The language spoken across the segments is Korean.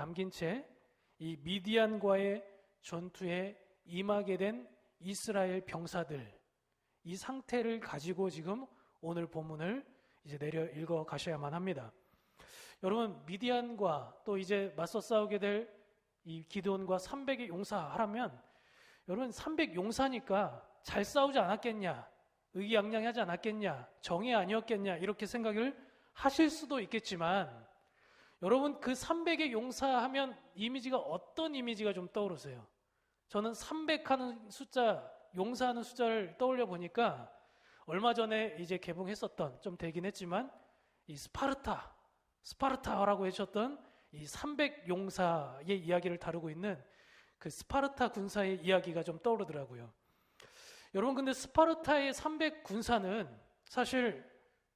남긴 채 이 미디안과의 전투에 임하게 된 이스라엘 병사들, 이 상태를 가지고 지금 오늘 본문을 이제 내려 읽어 가셔야만 합니다. 여러분, 미디안과 또 이제 맞서 싸우게 될 이 기드온과 300의 용사하라면, 여러분 300 용사니까 잘 싸우지 않았겠냐, 의기양양하지 않았겠냐, 정의 아니었겠냐, 이렇게 생각을 하실 수도 있겠지만, 여러분 그 300의 용사하면 이미지가 어떤 이미지가 좀 떠오르세요? 저는 300 하는 숫자, 용사하는 숫자를 떠올려 보니까 얼마 전에 이제 개봉했었던, 좀 되긴 했지만, 이 스파르타라고 해주셨던 이 300 용사의 이야기를 다루고 있는 그 스파르타 군사의 이야기가 좀 떠오르더라고요. 여러분, 근데 스파르타의 300 군사는 사실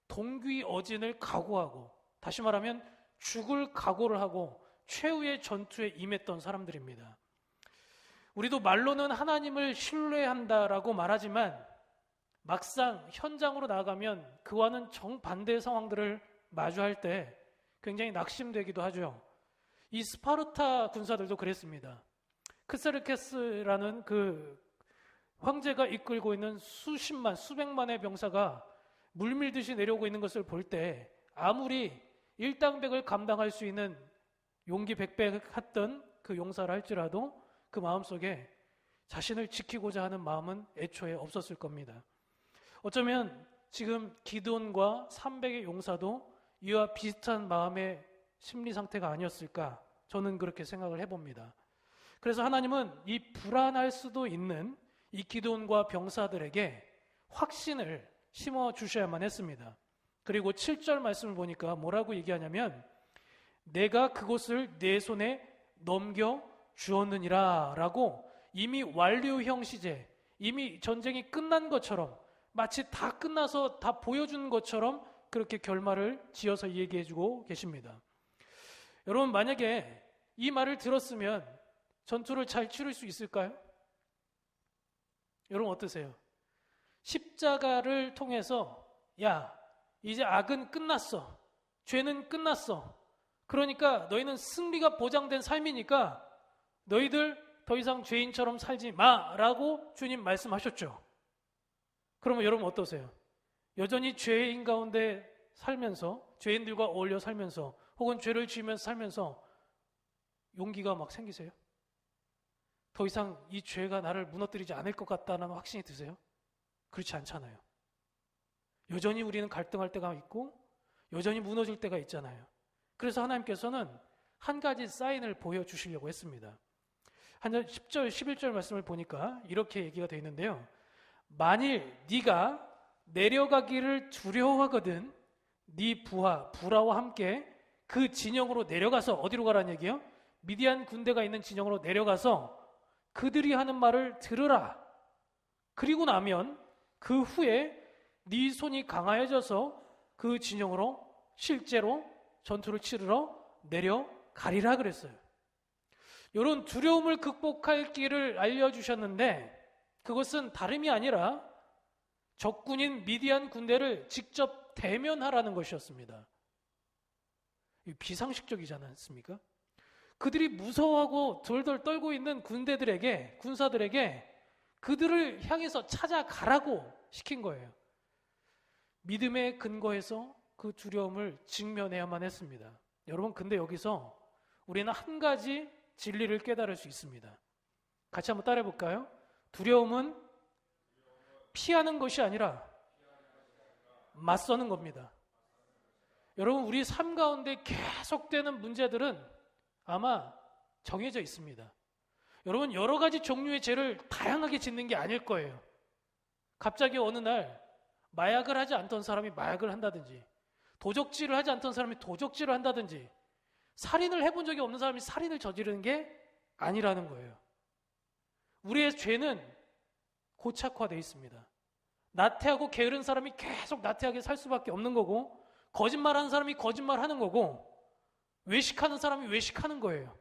동귀어진을 각오하고, 다시 말하면 죽을 각오를 하고 최후의 전투에 임했던 사람들입니다. 우리도 말로는 하나님을 신뢰한다라고 말하지만 막상 현장으로 나가면 그와는 정반대의 상황들을 마주할 때 굉장히 낙심되기도 하죠. 이 스파르타 군사들도 그랬습니다. 크세르케스라는 그 황제가 이끌고 있는 수백만의 병사가 물밀듯이 내려오고 있는 것을 볼 때 아무리 일당백을 감당할 수 있는 용기 백백했던 그 용사를 할지라도 그 마음속에 자신을 지키고자 하는 마음은 애초에 없었을 겁니다. 어쩌면 지금 기드온과 300의 용사도 이와 비슷한 마음의 심리 상태가 아니었을까, 저는 그렇게 생각을 해봅니다. 그래서 하나님은 이 불안할 수도 있는 이 기드온과 병사들에게 확신을 심어주셔야만 했습니다. 그리고 7절 말씀을 보니까 뭐라고 얘기하냐면, 내가 그곳을 내 손에 넘겨주었느니라 라고, 이미 완료형 시제, 이미 전쟁이 끝난 것처럼, 마치 다 끝나서 다 보여준 것처럼 그렇게 결말을 지어서 얘기해주고 계십니다. 여러분, 만약에 이 말을 들었으면 전투를 잘 치를 수 있을까요? 여러분 어떠세요? 십자가를 통해서, 야, 이제 악은 끝났어, 죄는 끝났어, 그러니까 너희는 승리가 보장된 삶이니까 너희들 더 이상 죄인처럼 살지 마라고 주님 말씀하셨죠. 그러면 여러분 어떠세요? 여전히 죄인 가운데 살면서, 죄인들과 어울려 살면서, 혹은 죄를 지으면서 살면서 용기가 막 생기세요? 더 이상 이 죄가 나를 무너뜨리지 않을 것 같다는 확신이 드세요? 그렇지 않잖아요. 여전히 우리는 갈등할 때가 있고 여전히 무너질 때가 있잖아요. 그래서 하나님께서는 한 가지 사인을 보여주시려고 했습니다. 10절, 11절 말씀을 보니까 이렇게 얘기가 되어 있는데요. 만일 네가 내려가기를 두려워하거든 네 부하와 함께 그 진영으로 내려가서, 어디로 가라는 얘기예요? 미디안 군대가 있는 진영으로 내려가서 그들이 하는 말을 들으라. 그리고 나면 그 후에 네 손이 강하여져서 그 진영으로 실제로 전투를 치르러 내려가리라 그랬어요. 이런 두려움을 극복할 길을 알려주셨는데, 그것은 다름이 아니라 적군인 미디안 군대를 직접 대면하라는 것이었습니다. 비상식적이지 않습니까? 그들이 무서워하고 돌돌 떨고 있는 군사들에게 그들을 향해서 찾아가라고 시킨 거예요. 믿음의 근거에서 그 두려움을 직면해야만 했습니다. 여러분, 근데 여기서 우리는 한 가지 진리를 깨달을 수 있습니다. 같이 한번 따라해 볼까요? 두려움은 피하는 것이 아니라 맞서는 겁니다. 여러분, 우리 삶 가운데 계속되는 문제들은 아마 정해져 있습니다. 여러분, 여러 가지 종류의 죄를 다양하게 짓는 게 아닐 거예요. 갑자기 어느 날 마약을 하지 않던 사람이 마약을 한다든지, 도적질을 하지 않던 사람이 도적질을 한다든지, 살인을 해본 적이 없는 사람이 살인을 저지르는 게 아니라는 거예요. 우리의 죄는 고착화되어 있습니다. 나태하고 게으른 사람이 계속 나태하게 살 수밖에 없는 거고, 거짓말하는 사람이 거짓말하는 거고, 외식하는 사람이 외식하는 거예요.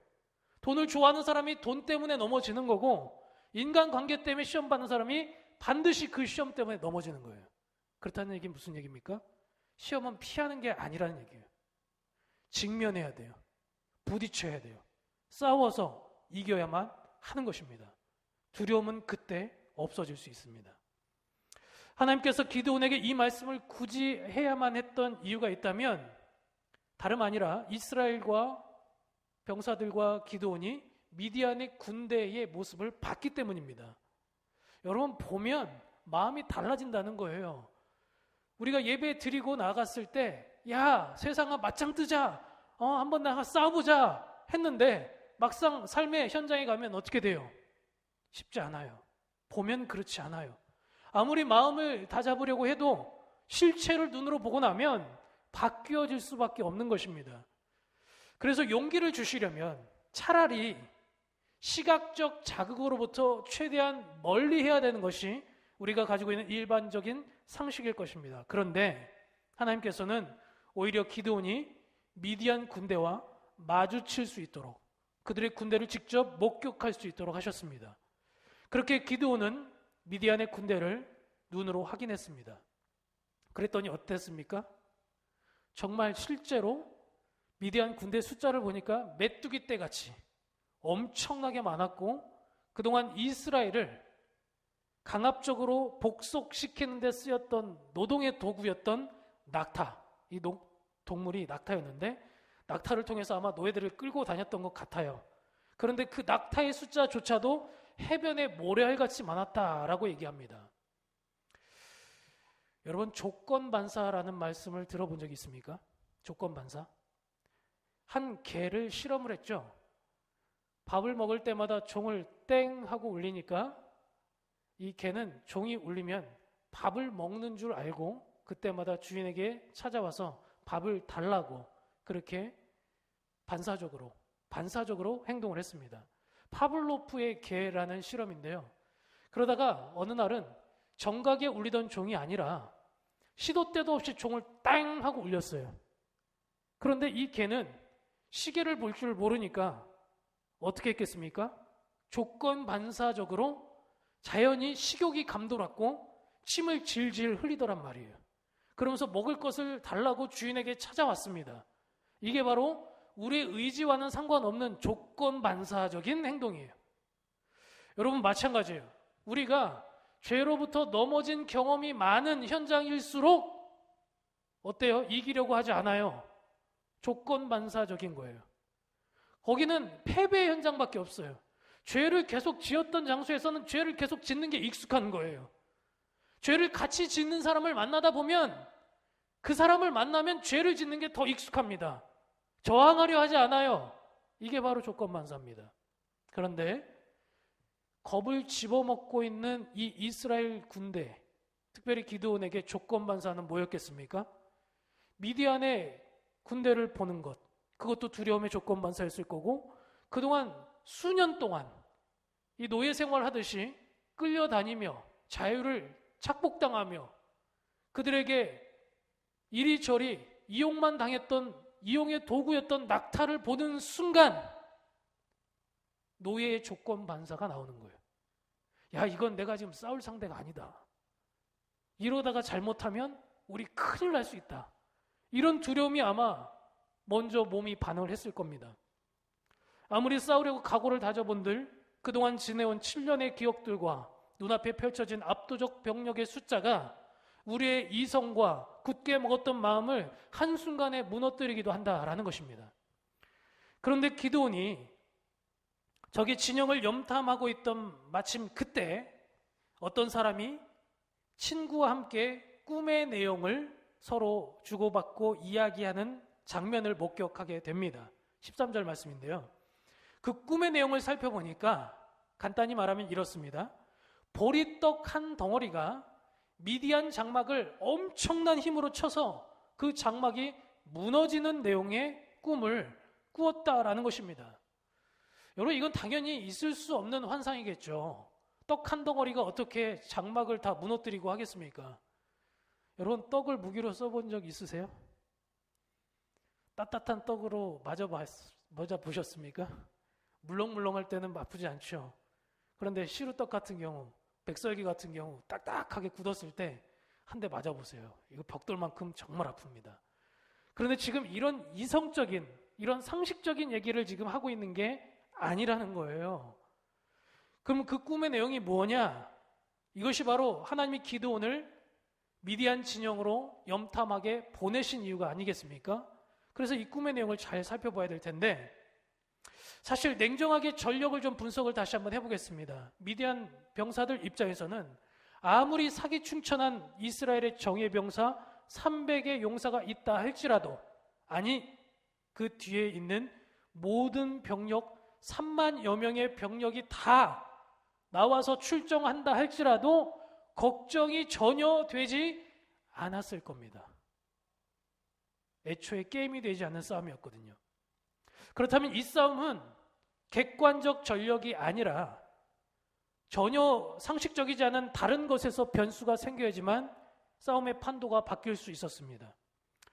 돈을 좋아하는 사람이 돈 때문에 넘어지는 거고, 인간관계 때문에 시험 받는 사람이 반드시 그 시험 때문에 넘어지는 거예요. 그렇다는 얘기는 무슨 얘기입니까? 시험은 피하는 게 아니라는 얘기예요. 직면해야 돼요. 부딪혀야 돼요. 싸워서 이겨야만 하는 것입니다. 두려움은 그때 없어질 수 있습니다. 하나님께서 기드온에게 이 말씀을 굳이 해야만 했던 이유가 있다면 다름 아니라 이스라엘과 병사들과 기드온이 미디안의 군대의 모습을 봤기 때문입니다. 여러분 보면 마음이 달라진다는 거예요. 우리가 예배 드리고 나갔을 때 야 세상아 맞짱 뜨자, 한번 나가 싸워보자 했는데 막상 삶의 현장에 가면 어떻게 돼요? 쉽지 않아요. 보면 그렇지 않아요. 아무리 마음을 다잡으려고 해도 실체를 눈으로 보고 나면 바뀌어질 수밖에 없는 것입니다. 그래서 용기를 주시려면 차라리 시각적 자극으로부터 최대한 멀리 해야 되는 것이 우리가 가지고 있는 일반적인 상식일 것입니다. 그런데 하나님께서는 오히려 기드온이 미디안 군대와 마주칠 수 있도록 그들의 군대를 직접 목격할 수 있도록 하셨습니다. 그렇게 기드온은 미디안의 군대를 눈으로 확인했습니다. 그랬더니 어땠습니까? 정말 실제로 미디안 군대 숫자를 보니까 메뚜기 떼같이 엄청나게 많았고 그동안 이스라엘을 강압적으로 복속시키는 데 쓰였던 노동의 도구였던 낙타, 이 동물이 낙타였는데 낙타를 통해서 아마 노예들을 끌고 다녔던 것 같아요. 그런데 그 낙타의 숫자조차도 해변에 모래알같이 많았다라고 얘기합니다. 여러분 조건반사라는 말씀을 들어본 적이 있습니까? 조건반사. 한 개를 실험을 했죠. 밥을 먹을 때마다 종을 땡 하고 울리니까 이 개는 종이 울리면 밥을 먹는 줄 알고 그때마다 주인에게 찾아와서 밥을 달라고 그렇게 반사적으로 행동을 했습니다. 파블로프의 개라는 실험인데요. 그러다가 어느 날은 정각에 울리던 종이 아니라 시도 때도 없이 종을 땅 하고 울렸어요. 그런데 이 개는 시계를 볼 줄 모르니까 어떻게 했겠습니까? 조건 반사적으로 자연히 식욕이 감돌았고 침을 질질 흘리더란 말이에요. 그러면서 먹을 것을 달라고 주인에게 찾아왔습니다. 이게 바로 우리의 의지와는 상관없는 조건 반사적인 행동이에요. 여러분 마찬가지예요. 우리가 죄로부터 넘어진 경험이 많은 현장일수록 어때요? 이기려고 하지 않아요. 조건 반사적인 거예요. 거기는 패배의 현장밖에 없어요. 죄를 계속 지었던 장소에서는 죄를 계속 짓는 게 익숙한 거예요. 죄를 같이 짓는 사람을 만나다 보면 그 사람을 만나면 죄를 짓는 게 더 익숙합니다. 저항하려 하지 않아요. 이게 바로 조건반사입니다. 그런데 겁을 집어먹고 있는 이 이스라엘 군대, 특별히 기드온에게 조건반사는 뭐였겠습니까? 미디안의 군대를 보는 것, 그것도 두려움의 조건반사였을 거고 그동안 수년 동안 이 노예 생활하듯이 끌려다니며 자유를 착복당하며 그들에게 이리저리 이용만 당했던 이용의 도구였던 낙타를 보는 순간 노예의 조건 반사가 나오는 거예요. 야, 이건 내가 지금 싸울 상대가 아니다. 이러다가 잘못하면 우리 큰일 날 수 있다. 이런 두려움이 아마 먼저 몸이 반응을 했을 겁니다. 아무리 싸우려고 각오를 다져본들 그동안 지내온 7년의 기억들과 눈앞에 펼쳐진 압도적 병력의 숫자가 우리의 이성과 굳게 먹었던 마음을 한순간에 무너뜨리기도 한다라는 것입니다. 그런데 기드온이 적의 진영을 염탐하고 있던 마침 그때 어떤 사람이 친구와 함께 꿈의 내용을 서로 주고받고 이야기하는 장면을 목격하게 됩니다. 13절 말씀인데요. 그 꿈의 내용을 살펴보니까 간단히 말하면 이렇습니다. 보리떡 한 덩어리가 미디안 장막을 엄청난 힘으로 쳐서 그 장막이 무너지는 내용의 꿈을 꾸었다라는 것입니다. 여러분 이건 당연히 있을 수 없는 환상이겠죠. 떡 한 덩어리가 어떻게 장막을 다 무너뜨리고 하겠습니까? 여러분 떡을 무기로 써본 적 있으세요? 따뜻한 떡으로 맞아 보셨습니까? 물렁물렁할 때는 아프지 않죠. 그런데 시루떡 같은 경우, 백설기 같은 경우 딱딱하게 굳었을 때 한 대 맞아보세요. 이거 벽돌만큼 정말 아픕니다. 그런데 지금 이런 이성적인, 이런 상식적인 얘기를 지금 하고 있는 게 아니라는 거예요. 그럼 그 꿈의 내용이 뭐냐? 이것이 바로 하나님이 기드온을 미디안 진영으로 염탐하게 보내신 이유가 아니겠습니까? 그래서 이 꿈의 내용을 잘 살펴봐야 될 텐데, 사실 냉정하게 전력을 좀 분석을 다시 한번 해보겠습니다. 미디안 병사들 입장에서는 아무리 사기충천한 이스라엘의 정예 병사 300의 용사가 있다 할지라도, 아니 그 뒤에 있는 모든 병력 3만여 명의 병력이 다 나와서 출정한다 할지라도 걱정이 전혀 되지 않았을 겁니다. 애초에 게임이 되지 않는 싸움이었거든요. 그렇다면 이 싸움은 객관적 전력이 아니라 전혀 상식적이지 않은 다른 것에서 변수가 생겨야지만 싸움의 판도가 바뀔 수 있었습니다.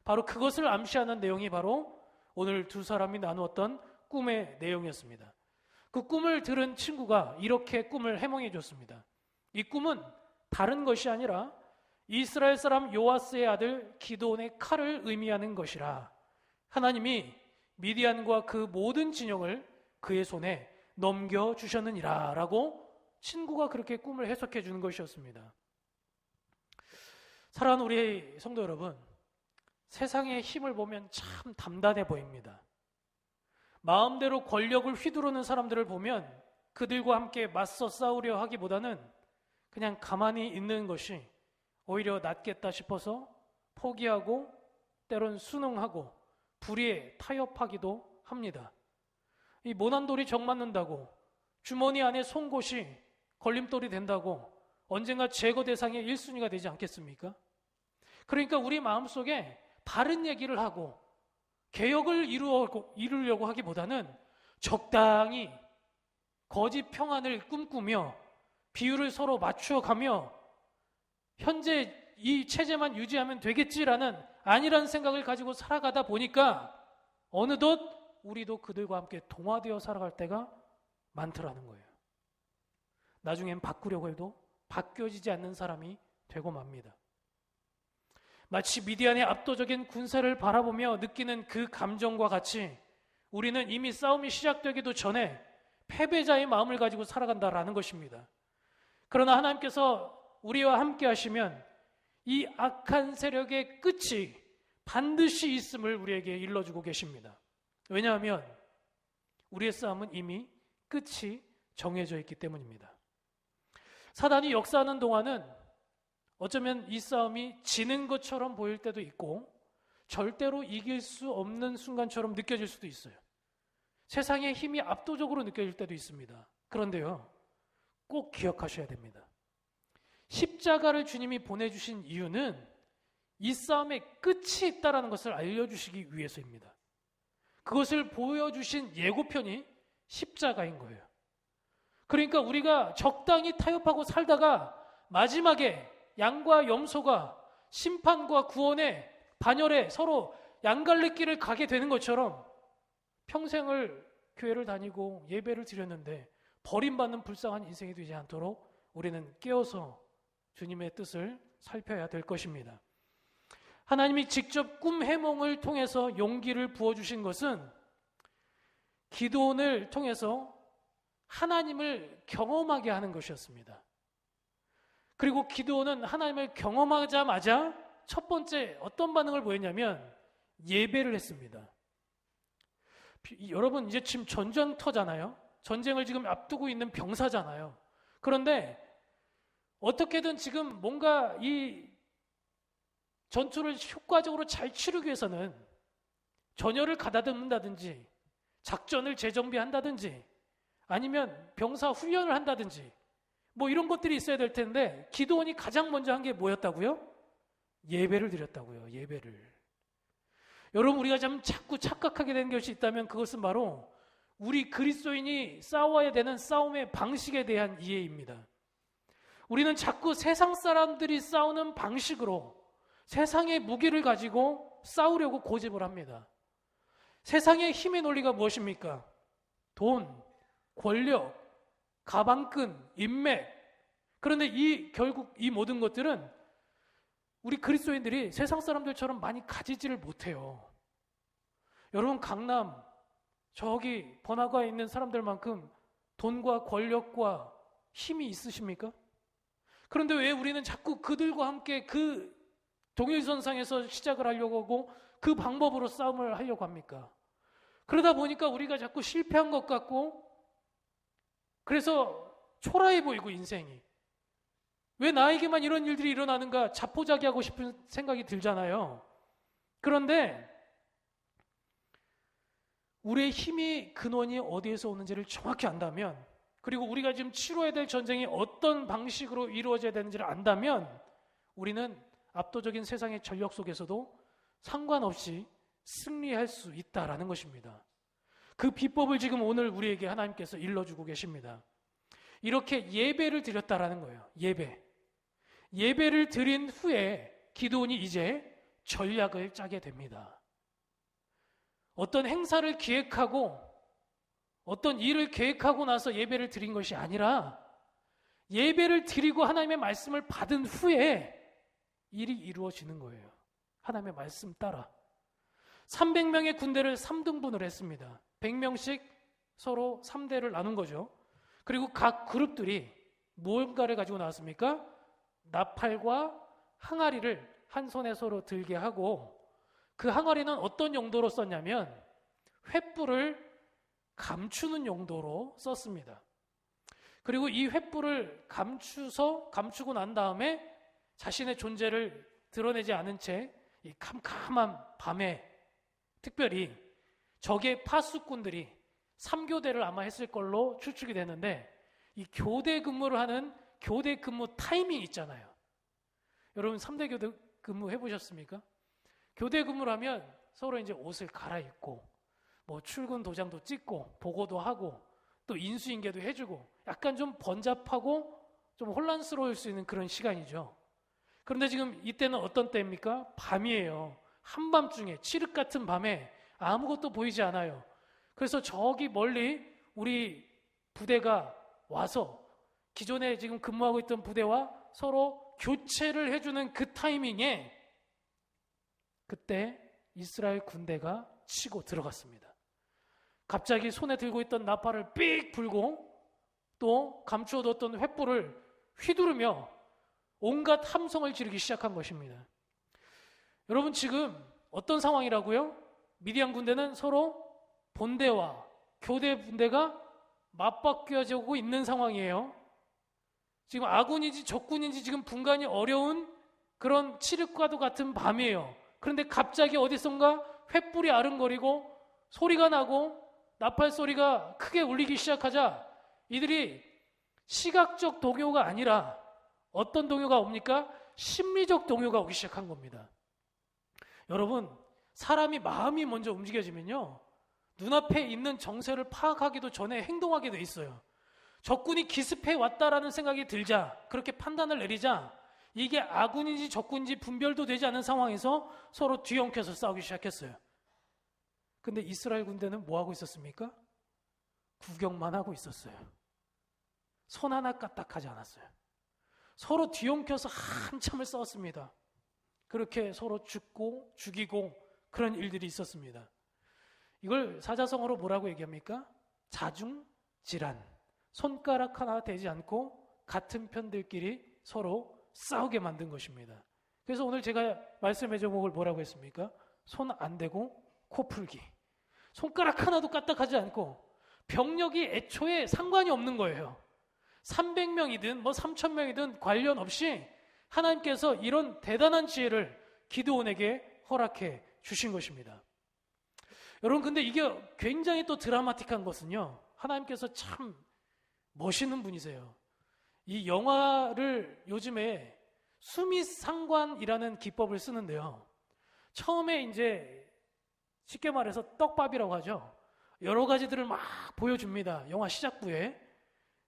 바로 그것을 암시하는 내용이 바로 오늘 두 사람이 나누었던 꿈의 내용이었습니다. 그 꿈을 들은 친구가 이렇게 꿈을 해몽해 줬습니다. 이 꿈은 다른 것이 아니라 이스라엘 사람 요아스의 아들 기드온의 칼을 의미하는 것이라, 하나님이 미디안과 그 모든 진영을 그의 손에 넘겨주셨느니라 라고 친구가 그렇게 꿈을 해석해 주는 것이었습니다. 사랑하는 우리 성도 여러분, 세상의 힘을 보면 참 담단해 보입니다. 마음대로 권력을 휘두르는 사람들을 보면 그들과 함께 맞서 싸우려 하기보다는 그냥 가만히 있는 것이 오히려 낫겠다 싶어서 포기하고 때론 순응하고 불의에 타협하기도 합니다. 이 모난 돌이 정 맞는다고, 주머니 안에 송곳이 걸림돌이 된다고 언젠가 제거 대상의 1순위가 되지 않겠습니까? 그러니까 우리 마음속에 바른 얘기를 하고 개혁을 이루려고 하기보다는 적당히 거짓 평안을 꿈꾸며 비율을 서로 맞추어가며 현재 이 체제만 유지하면 되겠지라는 아니라는 생각을 가지고 살아가다 보니까 어느덧 우리도 그들과 함께 동화되어 살아갈 때가 많더라는 거예요. 나중엔 바꾸려고 해도 바뀌어지지 않는 사람이 되고 맙니다. 마치 미디안의 압도적인 군사를 바라보며 느끼는 그 감정과 같이 우리는 이미 싸움이 시작되기도 전에 패배자의 마음을 가지고 살아간다라는 것입니다. 그러나 하나님께서 우리와 함께 하시면 이 악한 세력의 끝이 반드시 있음을 우리에게 일러주고 계십니다. 왜냐하면 우리의 싸움은 이미 끝이 정해져 있기 때문입니다. 사단이 역사하는 동안은 어쩌면 이 싸움이 지는 것처럼 보일 때도 있고 절대로 이길 수 없는 순간처럼 느껴질 수도 있어요. 세상의 힘이 압도적으로 느껴질 때도 있습니다. 그런데요, 꼭 기억하셔야 됩니다. 십자가를 주님이 보내주신 이유는 이 싸움의 끝이 있다는 것을 알려주시기 위해서입니다. 그것을 보여주신 예고편이 십자가인 거예요. 그러니까 우리가 적당히 타협하고 살다가 마지막에 양과 염소가 심판과 구원의 반열에 서로 양갈래길을 가게 되는 것처럼 평생을 교회를 다니고 예배를 드렸는데 버림받는 불쌍한 인생이 되지 않도록 우리는 깨어서 주님의 뜻을 살펴야 될 것입니다. 하나님이 직접 꿈 해몽을 통해서 용기를 부어주신 것은 기드온을 통해서 하나님을 경험하게 하는 것이었습니다. 그리고 기드온은 하나님을 경험하자마자 첫 번째 어떤 반응을 보였냐면 예배를 했습니다. 여러분, 이제 지금 전쟁터잖아요. 전쟁을 지금 앞두고 있는 병사잖아요. 그런데 어떻게든 지금 뭔가 이 전투를 효과적으로 잘 치르기 위해서는 전열을 가다듬는다든지 작전을 재정비한다든지 아니면 병사 훈련을 한다든지 뭐 이런 것들이 있어야 될 텐데 기드온이 가장 먼저 한 게 뭐였다고요? 예배를 드렸다고요. 예배를. 여러분, 우리가 좀 자꾸 착각하게 된 것이 있다면 그것은 바로 우리 그리스도인이 싸워야 되는 싸움의 방식에 대한 이해입니다. 우리는 자꾸 세상 사람들이 싸우는 방식으로 세상의 무기를 가지고 싸우려고 고집을 합니다. 세상의 힘의 논리가 무엇입니까? 돈, 권력, 가방끈, 인맥. 그런데 결국 이 모든 것들은 우리 그리스도인들이 세상 사람들처럼 많이 가지지를 못해요. 여러분, 강남, 저기 번화가에 있는 사람들만큼 돈과 권력과 힘이 있으십니까? 그런데 왜 우리는 자꾸 그들과 함께 그 동일선상에서 시작을 하려고 하고 그 방법으로 싸움을 하려고 합니까? 그러다 보니까 우리가 자꾸 실패한 것 같고, 그래서 초라해 보이고 인생이 왜 나에게만 이런 일들이 일어나는가 자포자기하고 싶은 생각이 들잖아요. 그런데 우리의 힘이 근원이 어디에서 오는지를 정확히 안다면, 그리고 우리가 지금 치러야 될 전쟁이 어떤 방식으로 이루어져야 되는지를 안다면 우리는 압도적인 세상의 전력 속에서도 상관없이 승리할 수 있다라는 것입니다. 그 비법을 지금 오늘 우리에게 하나님께서 일러주고 계십니다. 이렇게 예배를 드렸다라는 거예요. 예배를 드린 후에 기드온이 이제 전략을 짜게 됩니다. 어떤 행사를 기획하고 어떤 일을 계획하고 나서 예배를 드린 것이 아니라 예배를 드리고 하나님의 말씀을 받은 후에 일이 이루어지는 거예요. 하나님의 말씀 따라 300명의 군대를 3등분을 했습니다. 100명씩 서로 3대를 나눈 거죠. 그리고 각 그룹들이 무언가를 가지고 나왔습니까? 나팔과 항아리를 한 손에 서로 들게 하고, 그 항아리는 어떤 용도로 썼냐면 횃불을 감추는 용도로 썼습니다. 그리고 이 횃불을 감추고 난 다음에 자신의 존재를 드러내지 않은 채 이 캄캄한 밤에 특별히 적의 파수꾼들이 3교대를 아마 했을 걸로 추측이 되는데, 이 교대 근무를 하는 교대 근무 타이밍 있잖아요. 여러분 3대 교대 근무 해보셨습니까? 교대 근무를 하면 서로 이제 옷을 갈아입고 뭐 출근 도장도 찍고 보고도 하고 또 인수인계도 해주고 약간 좀 번잡하고 좀 혼란스러울 수 있는 그런 시간이죠. 그런데 지금 이때는 어떤 때입니까? 밤이에요. 한밤중에 칠흑 같은 밤에 아무것도 보이지 않아요. 그래서 저기 멀리 우리 부대가 와서 기존에 지금 근무하고 있던 부대와 서로 교체를 해주는 그 타이밍에 그때 이스라엘 군대가 치고 들어갔습니다. 갑자기 손에 들고 있던 나팔을 삑 불고 또 감추어뒀던 횃불을 휘두르며 온갖 함성을 지르기 시작한 것입니다. 여러분 지금 어떤 상황이라고요? 미디안 군대는 서로 본대와 교대 분대가 맞바뀌어지고 있는 상황이에요. 지금 아군인지 적군인지 지금 분간이 어려운 그런 칠흑과도 같은 밤이에요. 그런데 갑자기 어디선가 횃불이 아른거리고 소리가 나고 나팔 소리가 크게 울리기 시작하자 이들이 시각적 동요가 아니라 어떤 동요가 옵니까? 심리적 동요가 오기 시작한 겁니다. 여러분, 사람이 마음이 먼저 움직여지면요, 눈앞에 있는 정세를 파악하기도 전에 행동하게 돼 있어요. 적군이 기습해 왔다라는 생각이 들자, 그렇게 판단을 내리자 이게 아군인지 적군인지 분별도 되지 않은 상황에서 서로 뒤엉켜서 싸우기 시작했어요. 근데 이스라엘 군대는 뭐 하고 있었습니까? 구경만 하고 있었어요. 손 하나 까딱하지 않았어요. 서로 뒤엉켜서 한참을 싸웠습니다. 그렇게 서로 죽고 죽이고 그런 일들이 있었습니다. 이걸 사자성어로 뭐라고 얘기합니까? 자중질환. 손가락 하나 대지 않고 같은 편들끼리 서로 싸우게 만든 것입니다. 그래서 오늘 제가 말씀의 제목을 뭐라고 했습니까? 손 안 대고 코 풀기. 손가락 하나도 까딱하지 않고 병력이 애초에 상관이 없는 거예요. 300명이든 뭐 3,000명이든 관련 없이 하나님께서 이런 대단한 지혜를 기드온에게 허락해 주신 것입니다. 여러분, 근데 이게 굉장히 또 드라마틱한 것은요, 하나님께서 참 멋있는 분이세요. 이 영화를 요즘에 수미상관이라는 기법을 쓰는데요, 처음에 이제 쉽게 말해서 떡밥이라고 하죠. 여러 가지들을 막 보여줍니다. 영화 시작부에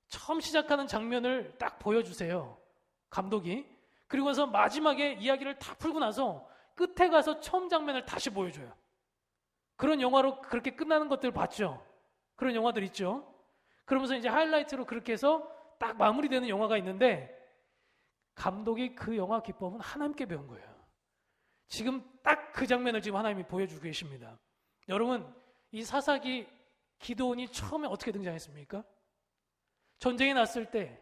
처음 시작하는 장면을 딱 보여주세요, 감독이. 그리고 나서 마지막에 이야기를 다 풀고 나서 끝에 가서 처음 장면을 다시 보여줘요. 그런 영화로 그렇게 끝나는 것들 봤죠? 그런 영화들 있죠? 그러면서 이제 하이라이트로 그렇게 해서 딱 마무리되는 영화가 있는데, 감독이 그 영화 기법은 하나님께 배운 거예요. 지금 딱 그 장면을 지금 하나님이 보여주고 계십니다. 여러분, 이 사사기 기드온이 처음에 어떻게 등장했습니까? 전쟁이 났을 때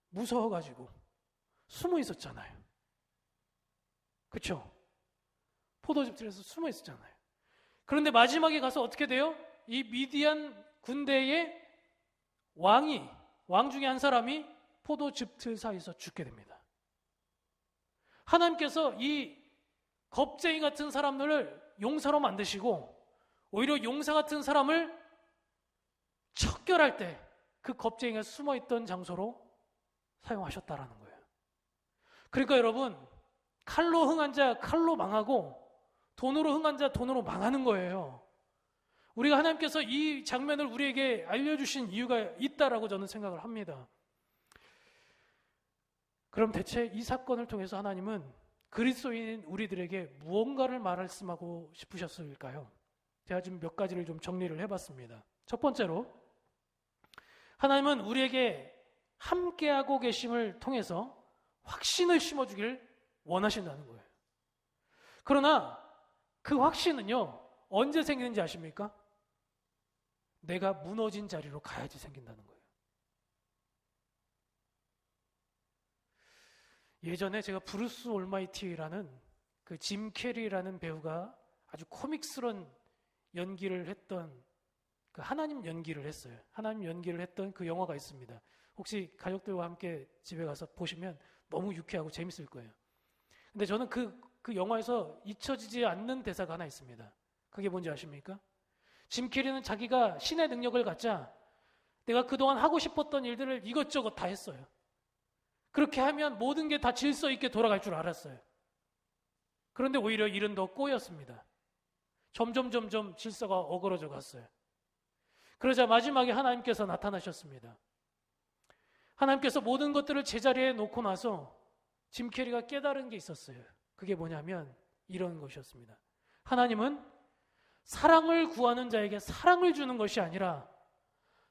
무서워가지고 숨어 있었잖아요. 그렇죠? 포도즙들에서 숨어 있었잖아요. 그런데 마지막에 가서 어떻게 돼요? 이 미디안 군대의 왕 중에 한 사람이 포도즙틀 사이에서 죽게 됩니다. 하나님께서 이 겁쟁이 같은 사람들을 용사로 만드시고 오히려 용사 같은 사람을 척결할 때 그 겁쟁이가 숨어있던 장소로 사용하셨다라는 거예요. 그러니까 여러분, 칼로 흥한 자 칼로 망하고 돈으로 흥한 자 돈으로 망하는 거예요. 우리가 하나님께서 이 장면을 우리에게 알려주신 이유가 있다라고 저는 생각을 합니다. 그럼 대체 이 사건을 통해서 하나님은 그리스도인인 우리들에게 무언가를 말씀하고 싶으셨을까요? 제가 지금 몇 가지를 좀 정리를 해봤습니다. 첫 번째로, 하나님은 우리에게 함께하고 계심을 통해서 확신을 심어주길 원하신다는 거예요. 그러나 그 확신은요, 언제 생기는지 아십니까? 내가 무너진 자리로 가야지 생긴다는 거예요. 예전에 제가 브루스 올마이티라는 그 짐 캐리라는 배우가 아주 코믹스런 연기를 했던 그 하나님 연기를 했어요. 하나님 연기를 했던 그 영화가 있습니다. 혹시 가족들과 함께 집에 가서 보시면 너무 유쾌하고 재밌을 거예요. 근데 저는 그 영화에서 잊혀지지 않는 대사가 하나 있습니다. 그게 뭔지 아십니까? 짐 캐리는 자기가 신의 능력을 갖자 내가 그동안 하고 싶었던 일들을 이것저것 다 했어요. 그렇게 하면 모든 게 다 질서 있게 돌아갈 줄 알았어요. 그런데 오히려 일은 더 꼬였습니다. 점점 질서가 어그러져 갔어요. 그러자 마지막에 하나님께서 나타나셨습니다. 하나님께서 모든 것들을 제자리에 놓고 나서 짐 캐리가 깨달은 게 있었어요. 그게 뭐냐면 이런 것이었습니다. 하나님은 사랑을 구하는 자에게 사랑을 주는 것이 아니라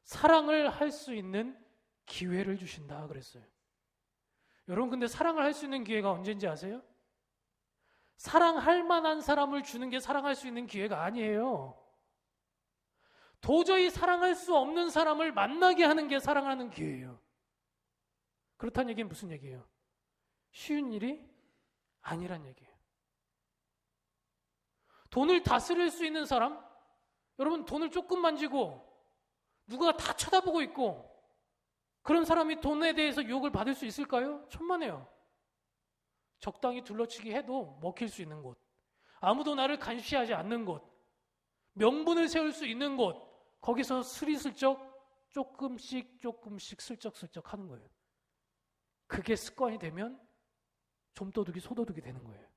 사랑을 할 수 있는 기회를 주신다 그랬어요. 여러분, 근데 사랑을 할 수 있는 기회가 언제인지 아세요? 사랑할 만한 사람을 주는 게 사랑할 수 있는 기회가 아니에요. 도저히 사랑할 수 없는 사람을 만나게 하는 게 사랑하는 기회예요. 그렇다는 얘기는 무슨 얘기예요? 쉬운 일이 아니란 얘기예요. 돈을 다스릴 수 있는 사람? 여러분, 돈을 조금 만지고 누가 다 쳐다보고 있고 그런 사람이 돈에 대해서 유혹을 받을 수 있을까요? 천만에요. 적당히 둘러치기 해도 먹힐 수 있는 곳, 아무도 나를 간시하지 않는 곳, 명분을 세울 수 있는 곳, 거기서 스리슬쩍 조금씩 슬쩍슬쩍 하는 거예요. 그게 습관이 되면 좀도둑이 소도둑이 되는 거예요.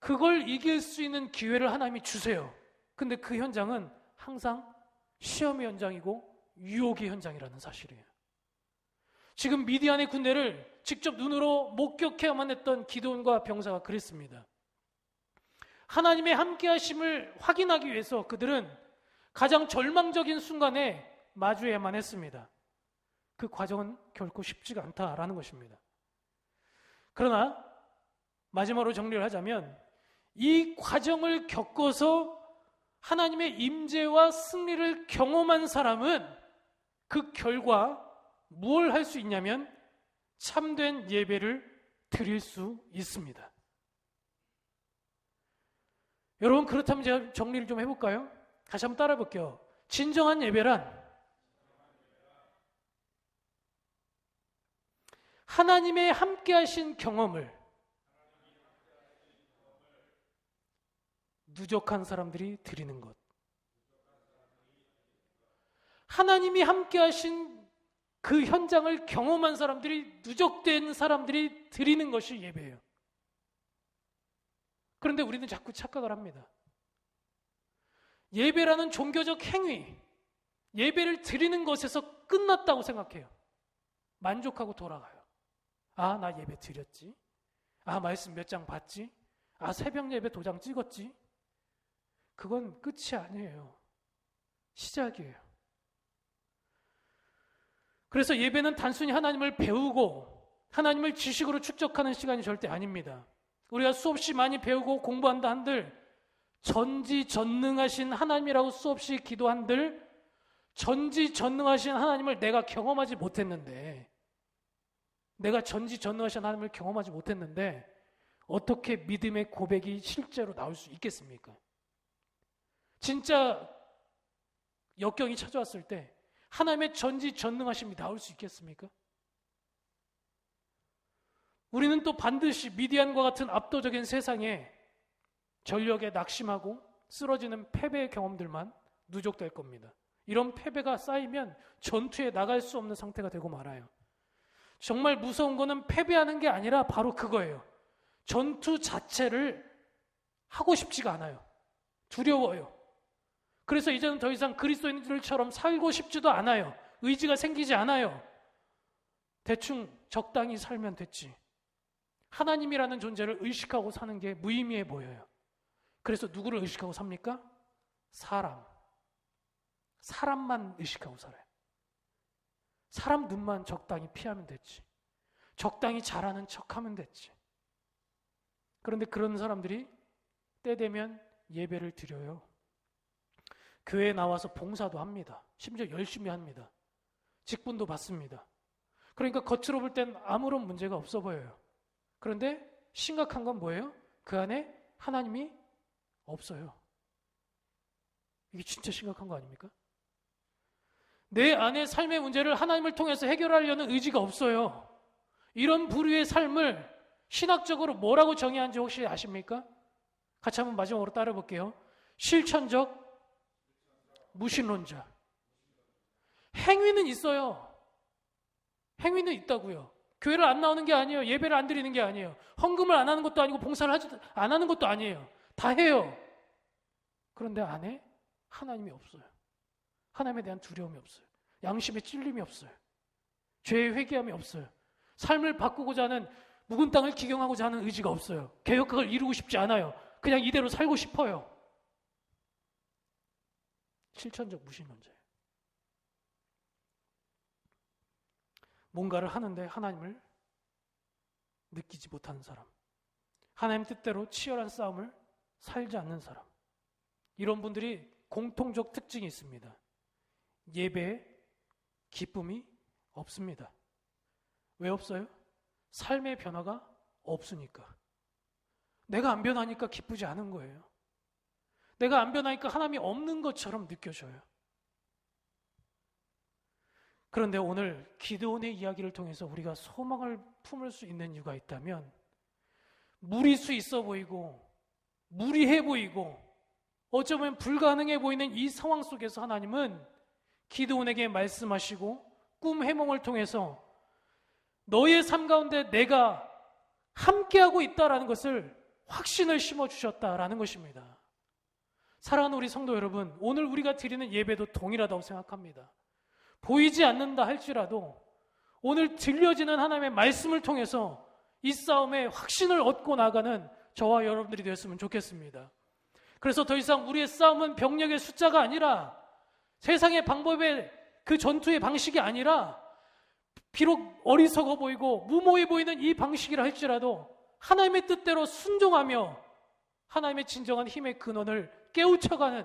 그걸 이길 수 있는 기회를 하나님이 주세요. 근데 그 현장은 항상 시험의 현장이고 유혹의 현장이라는 사실이에요. 지금 미디안의 군대를 직접 눈으로 목격해야만 했던 기드온과 병사가 그랬습니다. 하나님의 함께하심을 확인하기 위해서 그들은 가장 절망적인 순간에 마주해야만 했습니다. 그 과정은 결코 쉽지가 않다라는 것입니다. 그러나 마지막으로 정리를 하자면 이 과정을 겪어서 하나님의 임재와 승리를 경험한 사람은 그 결과 뭘 할 수 있냐면 참된 예배를 드릴 수 있습니다. 여러분, 그렇다면 제가 정리를 좀 해볼까요? 다시 한번 따라 볼게요. 진정한 예배란 하나님의 함께하신 경험을 누적한 사람들이 드리는 것. 하나님이 함께하신 그 현장을 경험한 사람들이, 누적된 사람들이 드리는 것이 예배예요. 그런데 우리는 자꾸 착각을 합니다. 예배라는 종교적 행위, 예배를 드리는 것에서 끝났다고 생각해요. 만족하고 돌아가요. 아, 나 예배 드렸지. 아, 말씀 몇 장 봤지. 아, 새벽 예배 도장 찍었지. 그건 끝이 아니에요. 시작이에요. 그래서 예배는 단순히 하나님을 배우고 하나님을 지식으로 축적하는 시간이 절대 아닙니다. 우리가 수없이 많이 배우고 공부한다 한들 전지전능하신 하나님이라고 수없이 기도한들 전지전능하신 하나님을 내가 경험하지 못했는데, 내가 전지전능하신 하나님을 경험하지 못했는데 어떻게 믿음의 고백이 실제로 나올 수 있겠습니까? 진짜 역경이 찾아왔을 때 하나님의 전지전능하심이 나올 수 있겠습니까? 우리는 또 반드시 미디안과 같은 압도적인 세상에 전력에 낙심하고 쓰러지는 패배의 경험들만 누적될 겁니다. 이런 패배가 쌓이면 전투에 나갈 수 없는 상태가 되고 말아요. 정말 무서운 거는 패배하는 게 아니라 바로 그거예요. 전투 자체를 하고 싶지가 않아요. 두려워요. 그래서 이제는 더 이상 그리스도인들처럼 살고 싶지도 않아요. 의지가 생기지 않아요. 대충 적당히 살면 됐지. 하나님이라는 존재를 의식하고 사는 게 무의미해 보여요. 그래서 누구를 의식하고 삽니까? 사람만 의식하고 살아요. 사람 눈만 적당히 피하면 됐지. 적당히 잘하는 척하면 됐지. 그런데 그런 사람들이 때 되면 예배를 드려요. 교회에 나와서 봉사도 합니다. 심지어 열심히 합니다. 직분도 받습니다. 그러니까 겉으로 볼 땐 아무런 문제가 없어 보여요. 그런데 심각한 건 뭐예요? 그 안에 하나님이 없어요. 이게 진짜 심각한 거 아닙니까? 내 안의 삶의 문제를 하나님을 통해서 해결하려는 의지가 없어요. 이런 부류의 삶을 신학적으로 뭐라고 정의하는지 혹시 아십니까? 같이 한번 마지막으로 따라 볼게요. 실천적 무신론자. 행위는 있어요. 행위는 있다고요. 교회를 안 나오는 게 아니에요. 예배를 안 드리는 게 아니에요. 헌금을 안 하는 것도 아니고 봉사를 안 하는 것도 아니에요. 다 해요. 그런데 안에 하나님이 없어요. 하나님에 대한 두려움이 없어요. 양심에 찔림이 없어요. 죄의 회개함이 없어요. 삶을 바꾸고자 하는, 묵은 땅을 기경하고자 하는 의지가 없어요. 개혁학을 이루고 싶지 않아요. 그냥 이대로 살고 싶어요. 실천적 무신론자예요. 뭔가를 하는데 하나님을 느끼지 못하는 사람, 하나님 뜻대로 치열한 싸움을 살지 않는 사람, 이런 분들이 공통적 특징이 있습니다. 예배에 기쁨이 없습니다. 왜 없어요? 삶의 변화가 없으니까. 내가 안 변하니까 기쁘지 않은 거예요. 내가 안 변하니까 하나님이 없는 것처럼 느껴져요. 그런데 오늘 기드온의 이야기를 통해서 우리가 소망을 품을 수 있는 이유가 있다면, 무리수 있어 보이고 무리해 보이고 어쩌면 불가능해 보이는 이 상황 속에서 하나님은 기드온에게 말씀하시고 꿈 해몽을 통해서 너의 삶 가운데 내가 함께하고 있다라는 것을, 확신을 심어주셨다라는 것입니다. 사랑하는 우리 성도 여러분, 오늘 우리가 드리는 예배도 동일하다고 생각합니다. 보이지 않는다 할지라도 오늘 들려지는 하나님의 말씀을 통해서 이 싸움에 확신을 얻고 나가는 저와 여러분들이 되었으면 좋겠습니다. 그래서 더 이상 우리의 싸움은 병력의 숫자가 아니라, 세상의 방법의 그 전투의 방식이 아니라, 비록 어리석어 보이고 무모해 보이는 이 방식이라 할지라도 하나님의 뜻대로 순종하며 하나님의 진정한 힘의 근원을 깨우쳐가는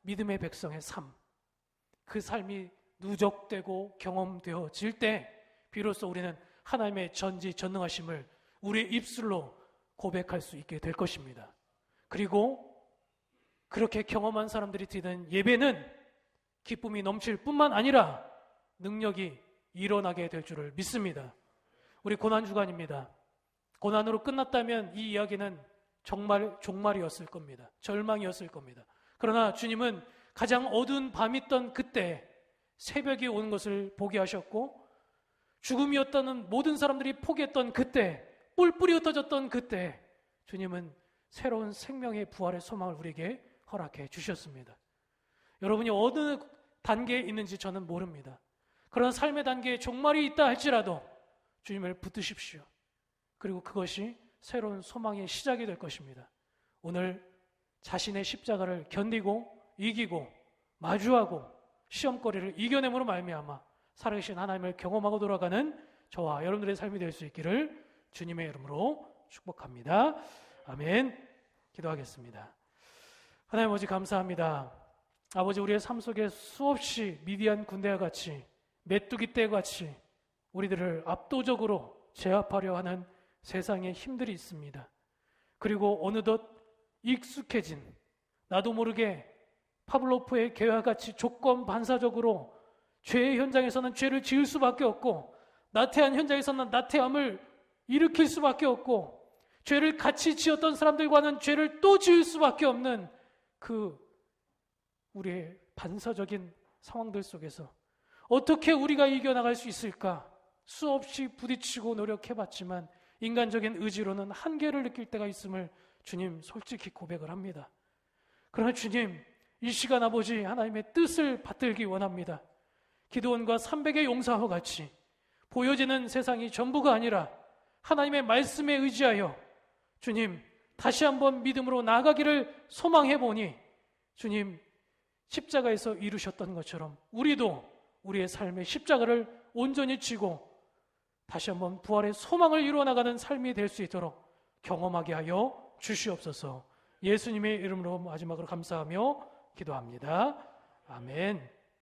믿음의 백성의 삶, 그 삶이 누적되고 경험되어질 때 비로소 우리는 하나님의 전지전능하심을 우리의 입술로 고백할 수 있게 될 것입니다. 그리고 그렇게 경험한 사람들이 드리는 예배는 기쁨이 넘칠 뿐만 아니라 능력이 일어나게 될 줄을 믿습니다. 우리 고난주간입니다. 고난으로 끝났다면 이 이야기는 정말 종말이었을 겁니다. 절망이었을 겁니다. 그러나 주님은 가장 어두운 밤이었던 그때 새벽이 오는 것을 보게 하셨고, 죽음이었다는 모든 사람들이 포기했던 그때, 뿔뿔이 흩어졌던 그때 주님은 새로운 생명의 부활의 소망을 우리에게 허락해 주셨습니다. 여러분이 어느 단계에 있는지 저는 모릅니다. 그런 삶의 단계에 종말이 있다 할지라도 주님을 붙드십시오. 그리고 그것이 새로운 소망의 시작이 될 것입니다. 오늘 자신의 십자가를 견디고 이기고 마주하고 시험거리를 이겨냄으로 말미암아 살아계신 하나님을 경험하고 돌아가는 저와 여러분들의 삶이 될 수 있기를 주님의 이름으로 축복합니다. 아멘. 기도하겠습니다. 하나님 아버지 감사합니다. 아버지, 우리의 삶 속에 수없이 미디안 군대와 같이, 메뚜기 떼와 같이 우리들을 압도적으로 제압하려 하는 세상의 힘들이 있습니다. 그리고 어느덧 익숙해진, 나도 모르게 파블로프의 개와 같이 조건 반사적으로 죄의 현장에서는 죄를 지을 수밖에 없고, 나태한 현장에서는 나태함을 일으킬 수밖에 없고, 죄를 같이 지었던 사람들과는 죄를 또 지을 수밖에 없는 그 우리의 반사적인 상황들 속에서 어떻게 우리가 이겨나갈 수 있을까? 수없이 부딪히고 노력해봤지만 인간적인 의지로는 한계를 느낄 때가 있음을 주님 솔직히 고백을 합니다. 그러나 주님, 이 시간 아버지 하나님의 뜻을 받들기 원합니다. 기드온과 300의 용사와 같이 보여지는 세상이 전부가 아니라 하나님의 말씀에 의지하여 주님 다시 한번 믿음으로 나아가기를 소망해 보니 주님 십자가에서 이루셨던 것처럼 우리도 우리의 삶의 십자가를 온전히 지고 다시 한번 부활의 소망을 이루어나가는 삶이 될 수 있도록 경험하게 하여 주시옵소서. 예수님의 이름으로 마지막으로 감사하며 기도합니다. 아멘.